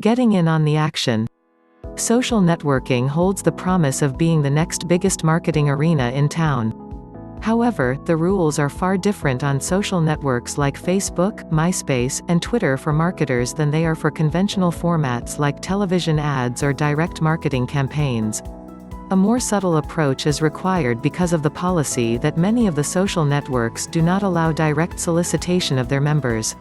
Getting in on the action. Social networking holds the promise of being the next biggest marketing arena in town. However, the rules are far different on social networks like Facebook, MySpace, and Twitter for marketers than they are for conventional formats like television ads or direct marketing campaigns. A more subtle approach is required because of the policy that many of the social networks do not allow direct solicitation of their members.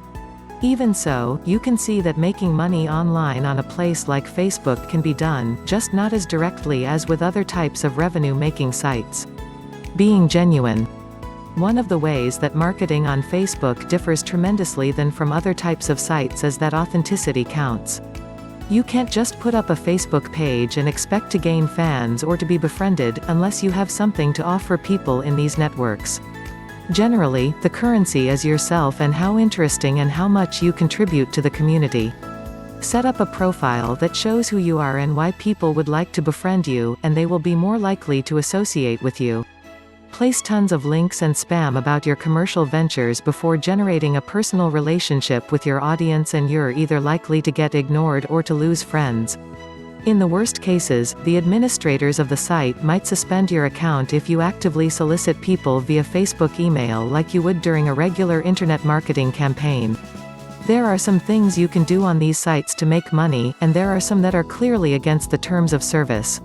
Even so, you can see that making money online on a place like Facebook can be done, just not as directly as with other types of revenue-making sites. Being genuine. One of the ways that marketing on Facebook differs tremendously than from other types of sites is that authenticity counts. You can't just put up a Facebook page and expect to gain fans or to be befriended, unless you have something to offer people in these networks. Generally, the currency is yourself and how interesting and how much you contribute to the community. Set up a profile that shows who you are and why people would like to befriend you, and they will be more likely to associate with you. Place tons of links and spam about your commercial ventures before generating a personal relationship with your audience, and you're either likely to get ignored or to lose friends. In the worst cases, the administrators of the site might suspend your account if you actively solicit people via Facebook email like you would during a regular internet marketing campaign. There are some things you can do on these sites to make money, and there are some that are clearly against the terms of service.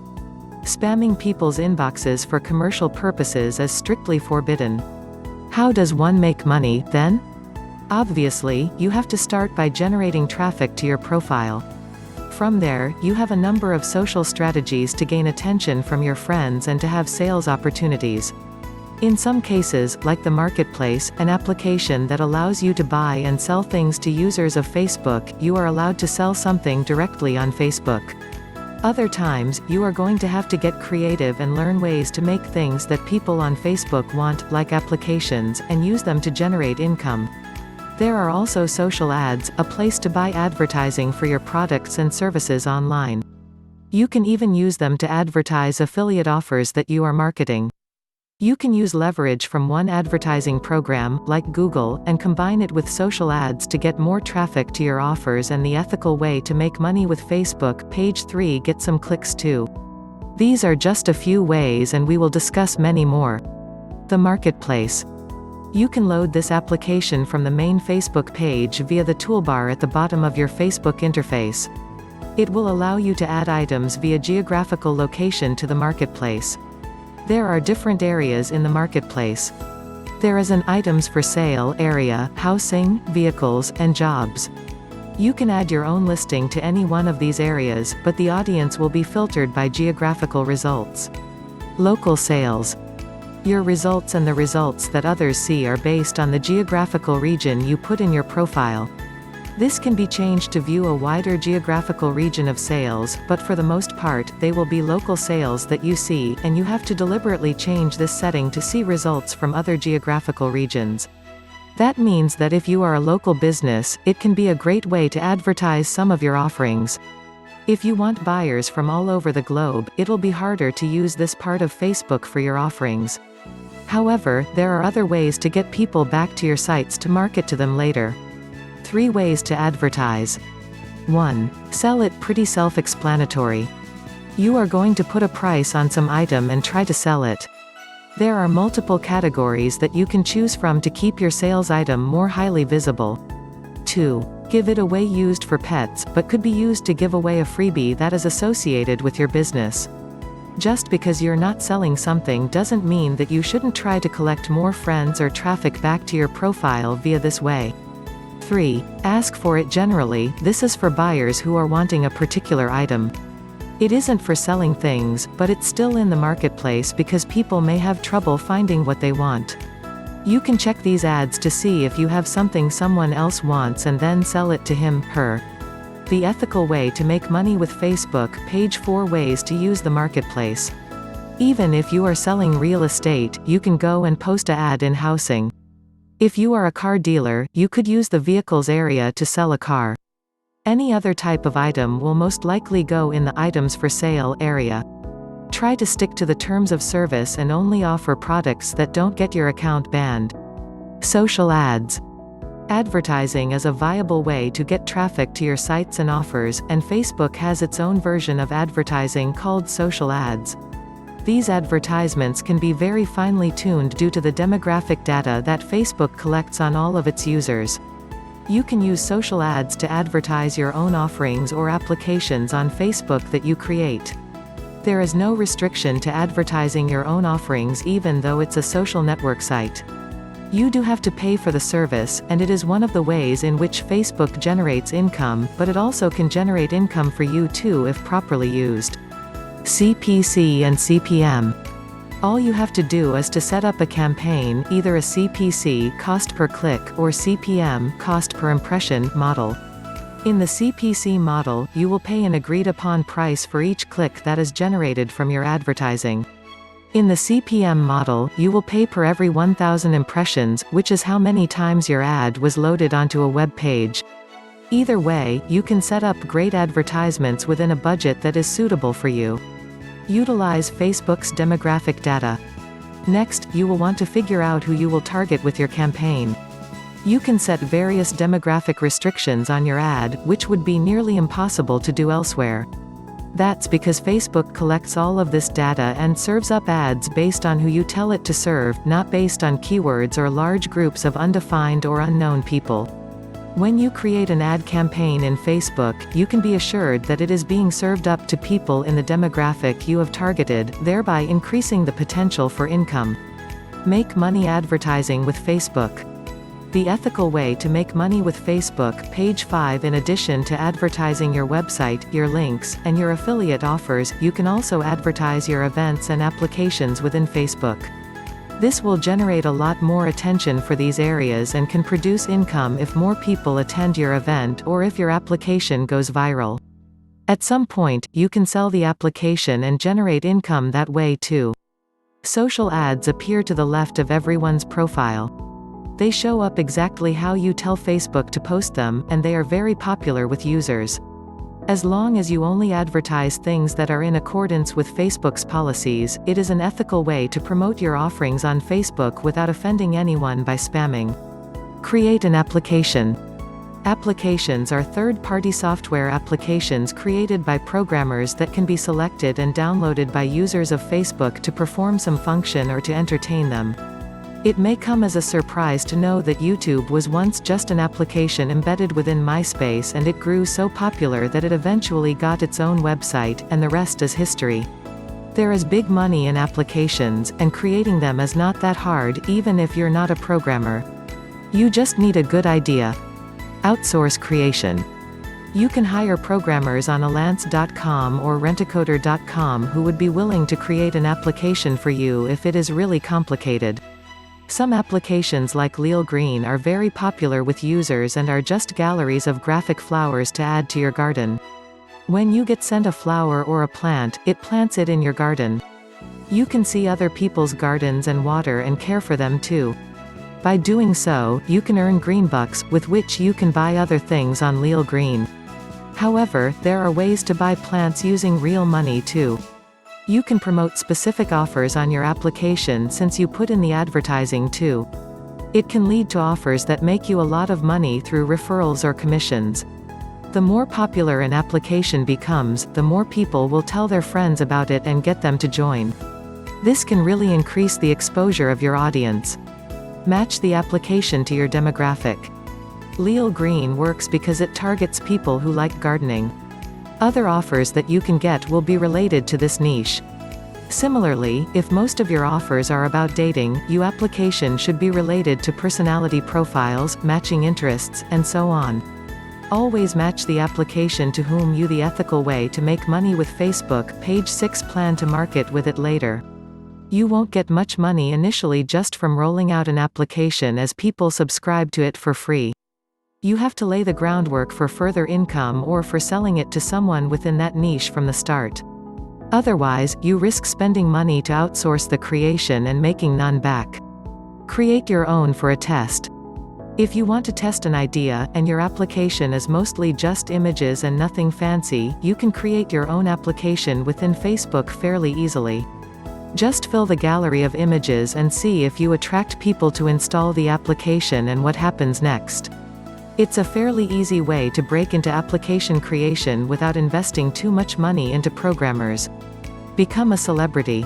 Spamming people's inboxes for commercial purposes is strictly forbidden. How does one make money, then? Obviously, you have to start by generating traffic to your profile. From there, you have a number of social strategies to gain attention from your friends and to have sales opportunities. In some cases, like the Marketplace, an application that allows you to buy and sell things to users of Facebook, you are allowed to sell something directly on Facebook. Other times, you are going to have to get creative and learn ways to make things that people on Facebook want, like applications, and use them to generate income. There are also social ads, a place to buy advertising for your products and services online. You can even use them to advertise affiliate offers that you are marketing. You can use leverage from one advertising program, like Google, and combine it with social ads to get more traffic to your offers. And the ethical way to make money with Facebook, page 3, get some clicks too. These are just a few ways, and we will discuss many more. The Marketplace. You can load this application from the main Facebook page via the toolbar at the bottom of your Facebook interface. It will allow you to add items via geographical location to the Marketplace. There are different areas in the Marketplace. There is an items for sale area, housing, vehicles, and jobs. You can add your own listing to any one of these areas, but the audience will be filtered by geographical results. Local sales. Your results and the results that others see are based on the geographical region you put in your profile. This can be changed to view a wider geographical region of sales, but for the most part, they will be local sales that you see, and you have to deliberately change this setting to see results from other geographical regions. That means that if you are a local business, it can be a great way to advertise some of your offerings. If you want buyers from all over the globe, it'll be harder to use this part of Facebook for your offerings. However, there are other ways to get people back to your sites to market to them later. 3 ways to advertise. 1. Sell it. Pretty self-explanatory. You are going to put a price on some item and try to sell it. There are multiple categories that you can choose from to keep your sales item more highly visible. 2. Give it away. Used for pets, but could be used to give away a freebie that is associated with your business. Just because you're not selling something doesn't mean that you shouldn't try to collect more friends or traffic back to your profile via this way. 3. Ask for it. Generally, this is for buyers who are wanting a particular item. It isn't for selling things, but it's still in the Marketplace because people may have trouble finding what they want. You can check these ads to see if you have something someone else wants and then sell it to him, her. The ethical way to make money with Facebook, page 4. Ways to use the Marketplace. Even if you are selling real estate, you can go and post an ad in housing. If you are a car dealer, you could use the vehicles area to sell a car. Any other type of item will most likely go in the items for sale area. Try to stick to the terms of service and only offer products that don't get your account banned. Social ads. Advertising is a viable way to get traffic to your sites and offers, and Facebook has its own version of advertising called social ads. These advertisements can be very finely tuned due to the demographic data that Facebook collects on all of its users. You can use social ads to advertise your own offerings or applications on Facebook that you create. There is no restriction to advertising your own offerings even though it's a social network site. You do have to pay for the service, and it is one of the ways in which Facebook generates income, but it also can generate income for you too if properly used. CPC and CPM. All you have to do is to set up a campaign, either a CPC cost per click or CPM cost per impression model. In the CPC model, you will pay an agreed-upon price for each click that is generated from your advertising. In the CPM model, you will pay per every 1,000 impressions, which is how many times your ad was loaded onto a web page. Either way, you can set up great advertisements within a budget that is suitable for you. Utilize Facebook's demographic data. Next, you will want to figure out who you will target with your campaign. You can set various demographic restrictions on your ad, which would be nearly impossible to do elsewhere. That's because Facebook collects all of this data and serves up ads based on who you tell it to serve, not based on keywords or large groups of undefined or unknown people. When you create an ad campaign in Facebook, you can be assured that it is being served up to people in the demographic you have targeted, thereby increasing the potential for income. Make money advertising with Facebook. The ethical way to make money with Facebook. Page 5. In addition to advertising your website, your links, and your affiliate offers, you can also advertise your events and applications within Facebook. This will generate a lot more attention for these areas and can produce income if more people attend your event or if your application goes viral. At some point, you can sell the application and generate income that way too. Social ads appear to the left of everyone's profile. They show up exactly how you tell Facebook to post them, and they are very popular with users. As long as you only advertise things that are in accordance with Facebook's policies, it is an ethical way to promote your offerings on Facebook without offending anyone by spamming. Create an application. Applications are third-party software applications created by programmers that can be selected and downloaded by users of Facebook to perform some function or to entertain them. It may come as a surprise to know that YouTube was once just an application embedded within MySpace, and it grew so popular that it eventually got its own website, and the rest is history. There is big money in applications, and creating them is not that hard, even if you're not a programmer. You just need a good idea. Outsource creation. You can hire programmers on Elance.com or Rentacoder.com who would be willing to create an application for you if it is really complicated. Some applications like Lil Green are very popular with users and are just galleries of graphic flowers to add to your garden. When you get sent a flower or a plant, it plants it in your garden. You can see other people's gardens and water and care for them too. By doing so, you can earn greenbucks, with which you can buy other things on Lil Green. However, there are ways to buy plants using real money too. You can promote specific offers on your application since you put in the advertising too. It can lead to offers that make you a lot of money through referrals or commissions. The more popular an application becomes, the more people will tell their friends about it and get them to join. This can really increase the exposure of your audience. Match the application to your demographic. Lil Green works because it targets people who like gardening. Other offers that you can get will be related to this niche. Similarly, if most of your offers are about dating, your application should be related to personality profiles, matching interests, and so on. Always match the application to whom you the ethical way to make money with Facebook. Page 6. Plan to market with it later. You won't get much money initially just from rolling out an application as people subscribe to it for free. You have to lay the groundwork for further income or for selling it to someone within that niche from the start. Otherwise, you risk spending money to outsource the creation and making none back. Create your own for a test. If you want to test an idea, and your application is mostly just images and nothing fancy, you can create your own application within Facebook fairly easily. Just fill the gallery of images and see if you attract people to install the application and what happens next. It's a fairly easy way to break into application creation without investing too much money into programmers. Become a celebrity.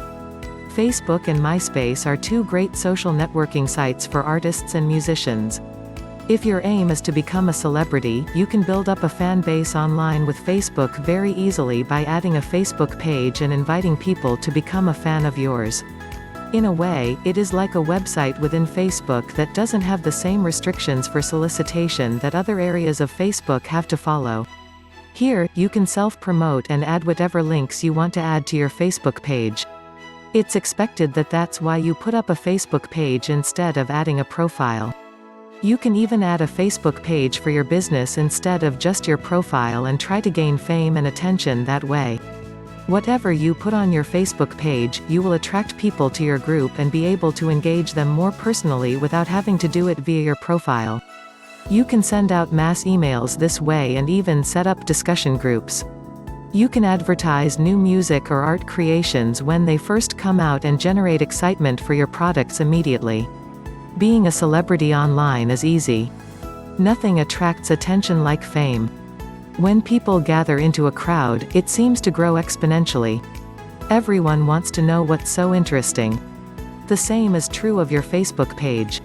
Facebook and MySpace are two great social networking sites for artists and musicians. If your aim is to become a celebrity, you can build up a fan base online with Facebook very easily by adding a Facebook page and inviting people to become a fan of yours. In a way, it is like a website within Facebook that doesn't have the same restrictions for solicitation that other areas of Facebook have to follow. Here, you can self-promote and add whatever links you want to add to your Facebook page. It's expected that that's why you put up a Facebook page instead of adding a profile. You can even add a Facebook page for your business instead of just your profile and try to gain fame and attention that way. Whatever you put on your Facebook page, you will attract people to your group and be able to engage them more personally without having to do it via your profile. You can send out mass emails this way and even set up discussion groups. You can advertise new music or art creations when they first come out and generate excitement for your products immediately. Being a celebrity online is easy. Nothing attracts attention like fame. When people gather into a crowd, it seems to grow exponentially. Everyone wants to know what's so interesting. The same is true of your Facebook page.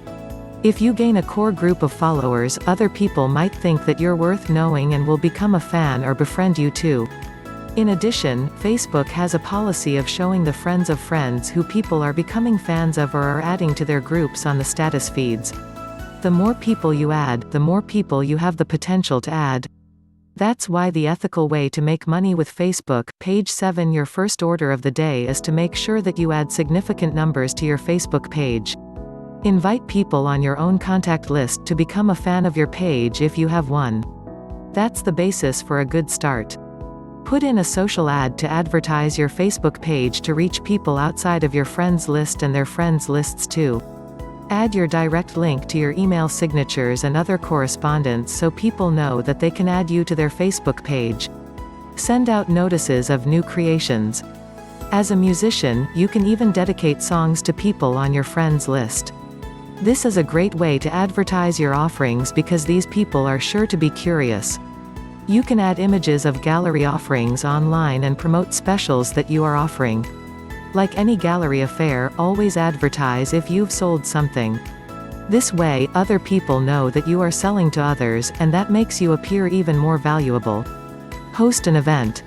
If you gain a core group of followers, other people might think that you're worth knowing and will become a fan or befriend you too. In addition, Facebook has a policy of showing the friends of friends who people are becoming fans of or are adding to their groups on the status feeds. The more people you add, the more people you have the potential to add. That's why the ethical way to make money with Facebook, page 7. Your first order of the day is to make sure that you add significant numbers to your Facebook page. Invite people on your own contact list to become a fan of your page if you have one. That's the basis for a good start. Put in a social ad to advertise your Facebook page to reach people outside of your friends list and their friends lists too. Add your direct link to your email signatures and other correspondence so people know that they can add you to their Facebook page. Send out notices of new creations. As a musician, you can even dedicate songs to people on your friends list. This is a great way to advertise your offerings because these people are sure to be curious. You can add images of gallery offerings online and promote specials that you are offering. Like any gallery affair, always advertise if you've sold something. This way, other people know that you are selling to others, and that makes you appear even more valuable. Host an event.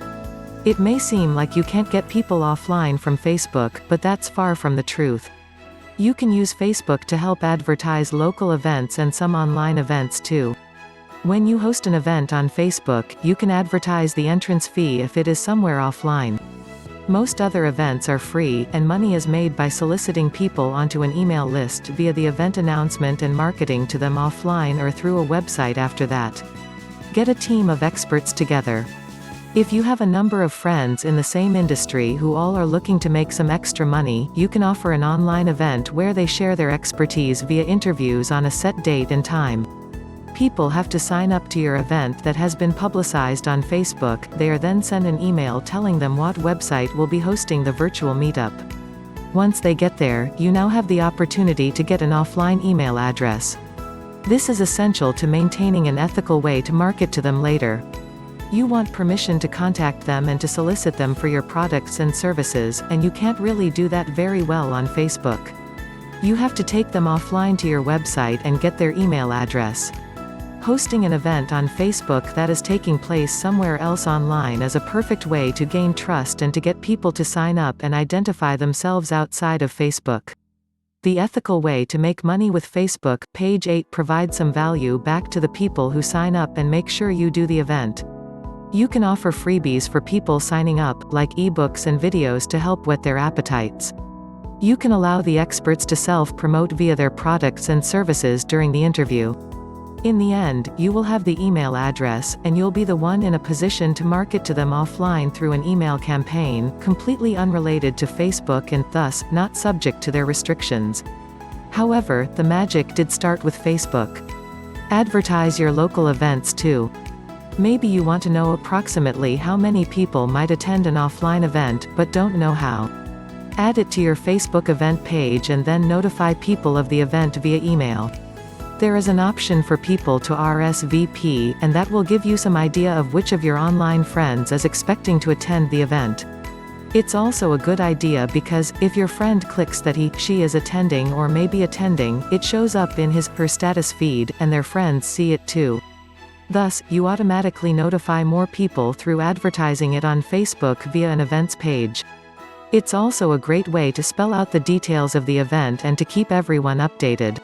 It may seem like you can't get people offline from Facebook, but that's far from the truth. You can use Facebook to help advertise local events and some online events too. When you host an event on Facebook, you can advertise the entrance fee if it is somewhere offline. Most other events are free, and money is made by soliciting people onto an email list via the event announcement and marketing to them offline or through a website after that. Get a team of experts together. If you have a number of friends in the same industry who all are looking to make some extra money, you can offer an online event where they share their expertise via interviews on a set date and time. People have to sign up to your event that has been publicized on Facebook. They are then sent an email telling them what website will be hosting the virtual meetup. Once they get there, you now have the opportunity to get an offline email address. This is essential to maintaining an ethical way to market to them later. You want permission to contact them and to solicit them for your products and services, and you can't really do that very well on Facebook. You have to take them offline to your website and get their email address. Hosting an event on Facebook that is taking place somewhere else online is a perfect way to gain trust and to get people to sign up and identify themselves outside of Facebook. The ethical way to make money with Facebook, page 8. Provide some value back to the people who sign up and make sure you do the event. You can offer freebies for people signing up, like ebooks and videos to help whet their appetites. You can allow the experts to self-promote via their products and services during the interview. In the end, you will have the email address, and you'll be the one in a position to market to them offline through an email campaign, completely unrelated to Facebook and thus, not subject to their restrictions. However, the magic did start with Facebook. Advertise your local events too. Maybe you want to know approximately how many people might attend an offline event, but don't know how. Add it to your Facebook event page and then notify people of the event via email. There is an option for people to RSVP, and that will give you some idea of which of your online friends is expecting to attend the event. It's also a good idea because, if your friend clicks that she is attending or may be attending, it shows up in her status feed, and their friends see it too. Thus, you automatically notify more people through advertising it on Facebook via an events page. It's also a great way to spell out the details of the event and to keep everyone updated.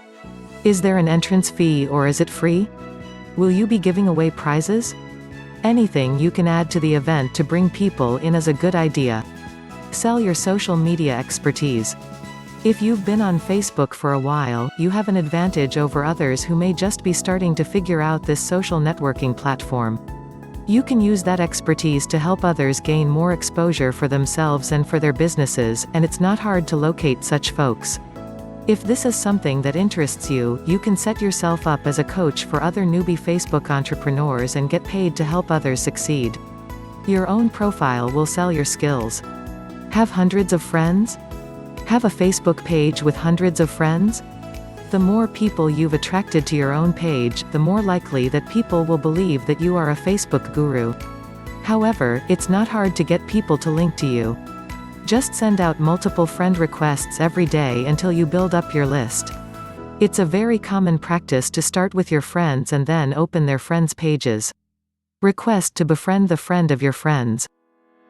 Is there an entrance fee or is it free? Will you be giving away prizes? Anything you can add to the event to bring people in is a good idea. Sell your social media expertise. If you've been on Facebook for a while, you have an advantage over others who may just be starting to figure out this social networking platform. You can use that expertise to help others gain more exposure for themselves and for their businesses, and it's not hard to locate such folks. If this is something that interests you, you can set yourself up as a coach for other newbie Facebook entrepreneurs and get paid to help others succeed. Your own profile will sell your skills. Have hundreds of friends? Have a Facebook page with hundreds of friends? The more people you've attracted to your own page, the more likely that people will believe that you are a Facebook guru. However, it's not hard to get people to link to you. Just send out multiple friend requests every day until you build up your list. It's a very common practice to start with your friends and then open their friends' pages. Request to befriend the friend of your friends.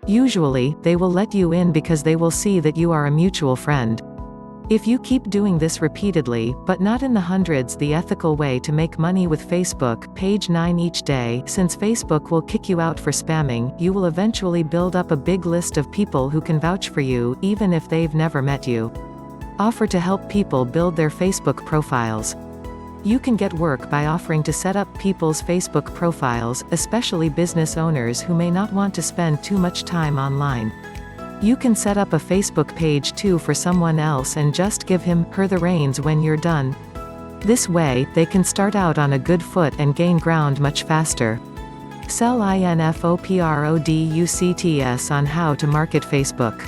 Usually, they will let you in because they will see that you are a mutual friend. If you keep doing this repeatedly, but not in the hundreds, the ethical way to make money with Facebook, page 9 each day, since Facebook will kick you out for spamming, you will eventually build up a big list of people who can vouch for you, even if they've never met you. Offer to help people build their Facebook profiles. You can get work by offering to set up people's Facebook profiles, especially business owners who may not want to spend too much time online. You can set up a Facebook page too for someone else and just give him/her the reins when you're done. This way, they can start out on a good foot and gain ground much faster. Sell INFOPRODUCTS on how to market Facebook.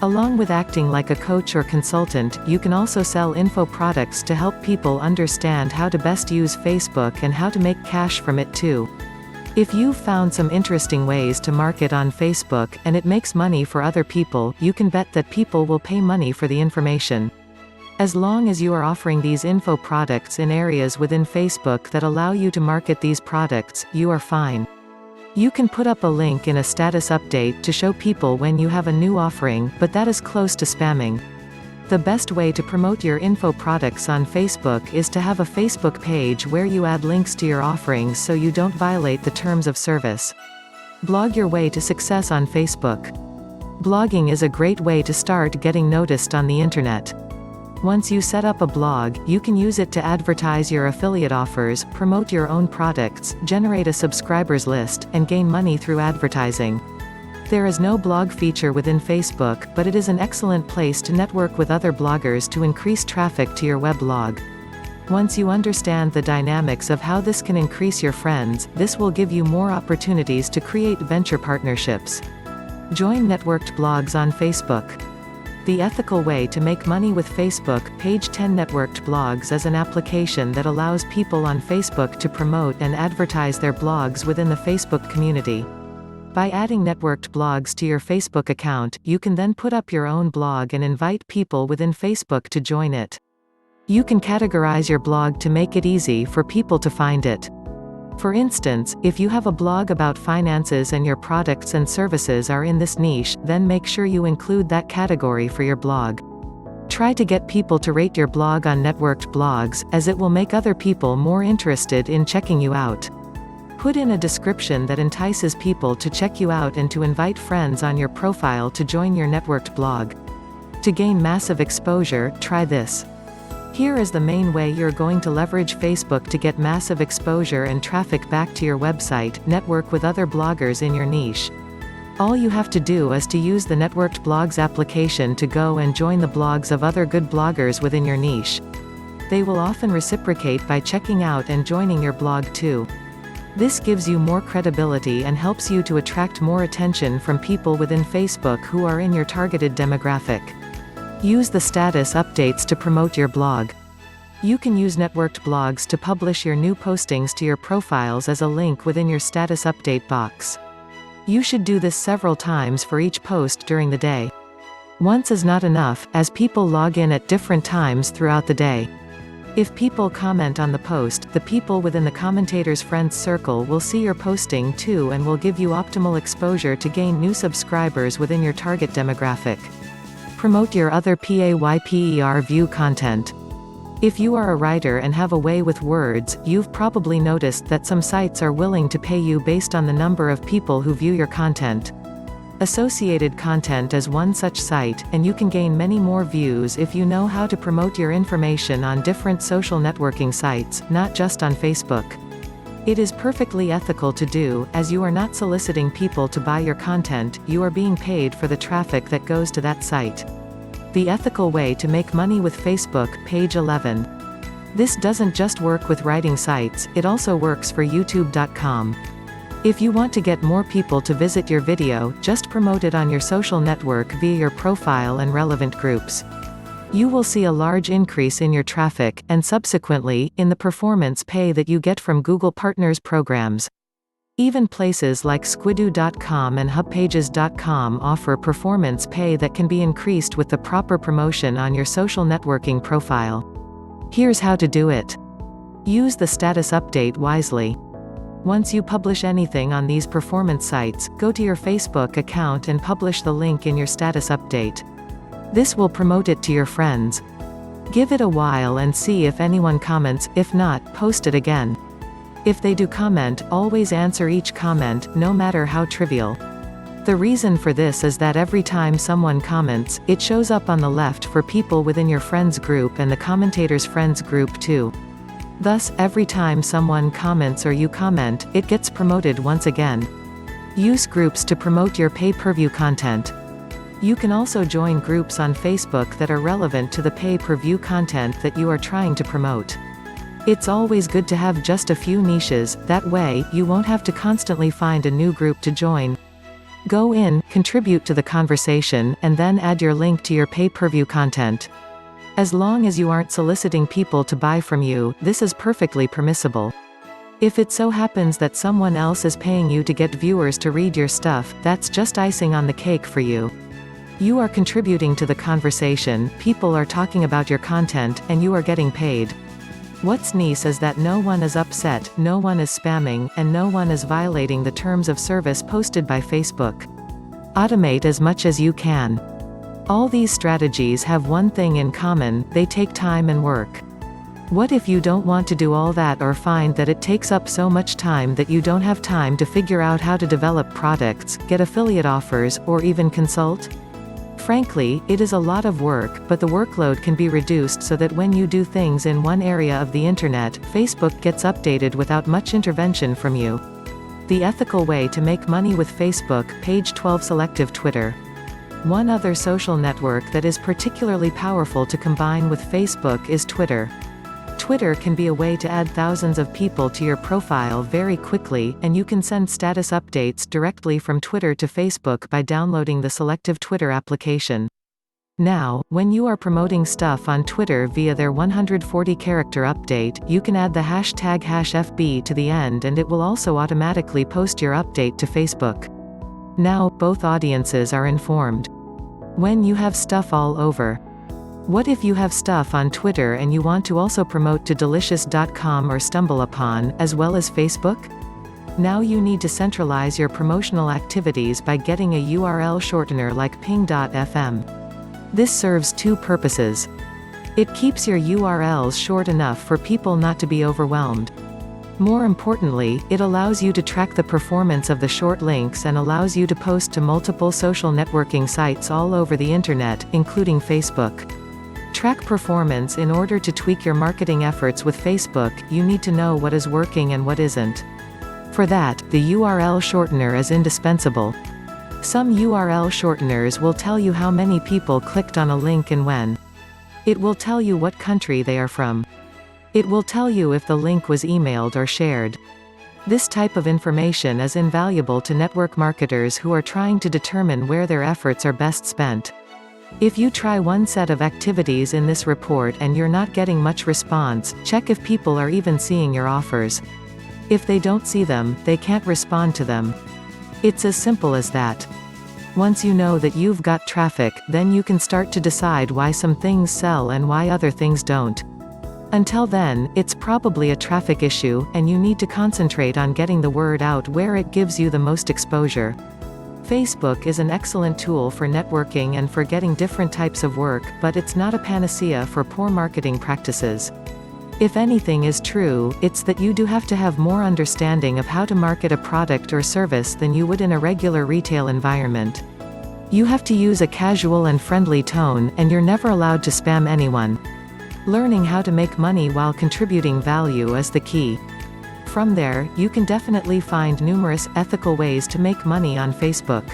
Along with acting like a coach or consultant, you can also sell info products to help people understand how to best use Facebook and how to make cash from it too. If you've found some interesting ways to market on Facebook, and it makes money for other people, you can bet that people will pay money for the information. As long as you are offering these info products in areas within Facebook that allow you to market these products, you are fine. You can put up a link in a status update to show people when you have a new offering, but that is close to spamming. The best way to promote your info products on Facebook is to have a Facebook page where you add links to your offerings so you don't violate the terms of service. Blog your way to success on Facebook. Blogging is a great way to start getting noticed on the internet. Once you set up a blog, you can use it to advertise your affiliate offers, promote your own products, generate a subscribers list, and gain money through advertising. There is no blog feature within Facebook, but it is an excellent place to network with other bloggers to increase traffic to your weblog. Once you understand the dynamics of how this can increase your friends, this will give you more opportunities to create venture partnerships. Join networked blogs on Facebook. The ethical way to make money with Facebook, page 10 Networked Blogs is an application that allows people on Facebook to promote and advertise their blogs within the Facebook community. By adding networked blogs to your Facebook account, you can then put up your own blog and invite people within Facebook to join it. You can categorize your blog to make it easy for people to find it. For instance, if you have a blog about finances and your products and services are in this niche, then make sure you include that category for your blog. Try to get people to rate your blog on networked blogs, as it will make other people more interested in checking you out. Put in a description that entices people to check you out and to invite friends on your profile to join your networked blog. To gain massive exposure, try this. Here is the main way you're going to leverage Facebook to get massive exposure and traffic back to your website. Network with other bloggers in your niche. All you have to do is to use the Networked Blogs application to go and join the blogs of other good bloggers within your niche. They will often reciprocate by checking out and joining your blog too. This gives you more credibility and helps you to attract more attention from people within Facebook who are in your targeted demographic. Use the status updates to promote your blog. You can use networked blogs to publish your new postings to your profiles as a link within your status update box. You should do this several times for each post during the day. Once is not enough, as people log in at different times throughout the day. If people comment on the post, the people within the commentator's friends circle will see your posting too and will give you optimal exposure to gain new subscribers within your target demographic. Promote your other PAYPER view content. If you are a writer and have a way with words, you've probably noticed that some sites are willing to pay you based on the number of people who view your content. Associated Content is one such site, and you can gain many more views if you know how to promote your information on different social networking sites, not just on Facebook. It is perfectly ethical to do, as you are not soliciting people to buy your content, you are being paid for the traffic that goes to that site. The ethical way to make money with Facebook, page 11. This doesn't just work with writing sites, it also works for YouTube.com. If you want to get more people to visit your video, just promote it on your social network via your profile and relevant groups. You will see a large increase in your traffic, and subsequently, in the performance pay that you get from Google Partners programs. Even places like Squidoo.com and HubPages.com offer performance pay that can be increased with the proper promotion on your social networking profile. Here's how to do it. Use the status update wisely. Once you publish anything on these performance sites, go to your Facebook account and publish the link in your status update. This will promote it to your friends. Give it a while and see if anyone comments, if not, post it again. If they do comment, always answer each comment, no matter how trivial. The reason for this is that every time someone comments, it shows up on the left for people within your friends group and the commentator's friends group too. Thus, every time someone comments or you comment, it gets promoted once again. Use groups to promote your pay-per-view content. You can also join groups on Facebook that are relevant to the pay-per-view content that you are trying to promote. It's always good to have just a few niches, that way, you won't have to constantly find a new group to join. Go in, contribute to the conversation, and then add your link to your pay-per-view content. As long as you aren't soliciting people to buy from you, this is perfectly permissible. If it so happens that someone else is paying you to get viewers to read your stuff, that's just icing on the cake for you. You are contributing to the conversation, people are talking about your content, and you are getting paid. What's nice is that no one is upset, no one is spamming, and no one is violating the terms of service posted by Facebook. Automate as much as you can. All these strategies have one thing in common, they take time and work. What if you don't want to do all that or find that it takes up so much time that you don't have time to figure out how to develop products, get affiliate offers, or even consult? Frankly, it is a lot of work, but the workload can be reduced so that when you do things in one area of the internet, Facebook gets updated without much intervention from you. The ethical way to make money with Facebook, page 12. Selective Twitter. One other social network that is particularly powerful to combine with Facebook is Twitter. Twitter can be a way to add thousands of people to your profile very quickly, and you can send status updates directly from Twitter to Facebook by downloading the Selective Twitter application. Now, when you are promoting stuff on Twitter via their 140-character update, you can add the hashtag #FB to the end and it will also automatically post your update to Facebook. Now, both audiences are informed. When you have stuff all over. What if you have stuff on Twitter and you want to also promote to Delicious.com or StumbleUpon, as well as Facebook? Now you need to centralize your promotional activities by getting a URL shortener like Ping.fm. This serves two purposes. It keeps your URLs short enough for people not to be overwhelmed. More importantly, it allows you to track the performance of the short links and allows you to post to multiple social networking sites all over the internet, including Facebook. Track performance. In order to tweak your marketing efforts with Facebook, you need to know what is working and what isn't. For that, the URL shortener is indispensable. Some URL shorteners will tell you how many people clicked on a link and when. It will tell you what country they are from. It will tell you if the link was emailed or shared. This type of information is invaluable to network marketers who are trying to determine where their efforts are best spent. If you try one set of activities in this report and you're not getting much response, check if people are even seeing your offers. If they don't see them, they can't respond to them. It's as simple as that. Once you know that you've got traffic, then you can start to decide why some things sell and why other things don't. Until then, it's probably a traffic issue, and you need to concentrate on getting the word out where it gives you the most exposure. Facebook is an excellent tool for networking and for getting different types of work, but it's not a panacea for poor marketing practices. If anything is true, it's that you do have to have more understanding of how to market a product or service than you would in a regular retail environment. You have to use a casual and friendly tone, and you're never allowed to spam anyone. Learning how to make money while contributing value is the key. From there, you can definitely find numerous ethical ways to make money on Facebook.